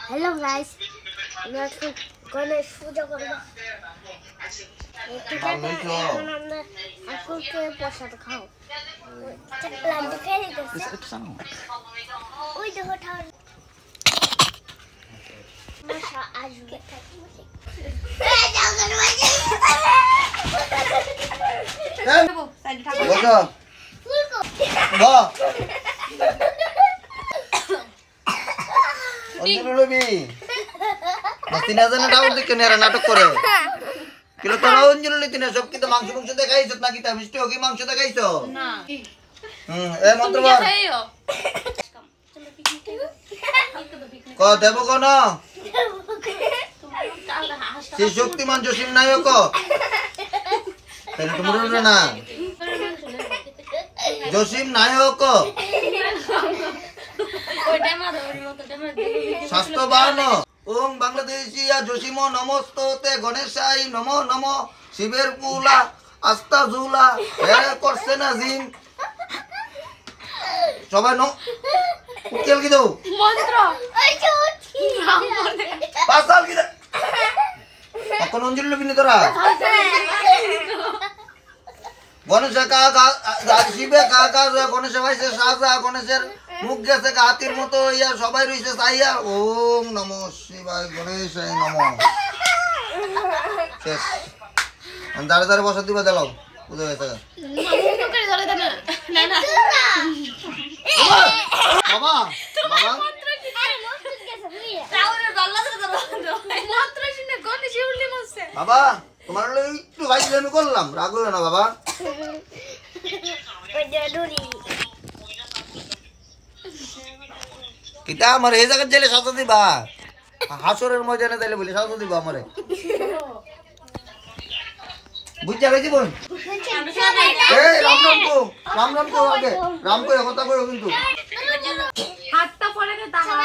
hello guys मैं गणेश पूजा करब ठीक है এখন আমরা ঠাকুরকে প্রসাদ খাও লাড্ডু খেয়ে দিতেছি ওই দেখো ঠাকুর মাশা আসবে বসো বাহ অঞ্জলি মাস্তি না জানে ডাউল দেখে নেরা নাটক করে কিলো তোরা অঞ্জলি লিতে না সব কি তো মাংস মাংস দেখাইছ নাকি তা মিষ্টি কি মাংস দেখাইছ না এ মন্ত্র বল ক দেব কোন সে শক্তিমান জসিম নায়ক তাহলে তোমরা বলবে না জসিম নায়ক স্বাস্থ্যবান ওম বাংলাদেশিয়া জসিম নমস্ততে গণেশাই নমো নমো শিবের পুলা আস্তা ঝুলা হে করছে না জিম সবাই নো উকেল কি দাও মন্ত্র পাসাল কি দাও এখন অঞ্জলি লবিনি তোরা গণেশ কাকা শিবে কাকা গণেশ ভাইছে সাজা গণেশের মুখ গেছে হাতির মতো ইয়া সবাই রইছে চাইয়া ওম নমঃ শিবায় গণেশায় নমঃ শেষ দাঁড়ে দাঁড়ে বসা দিবা দিলাও বুঝে গেছে বাবা বাবা বাবা তোমার একটু ভাই আমি করলাম রাগ হইও না বাবা কিতা আমার এই জায়গায় জেলে সাজা দিবা হাসরের ময়দানে তাইলে বলি সাজা দিবা আমারে বুঝা গেছি বোন এই রাম রাম কো আগে রাম কো কথা কইও কিন্তু হাতটা পড়ে গে তাহা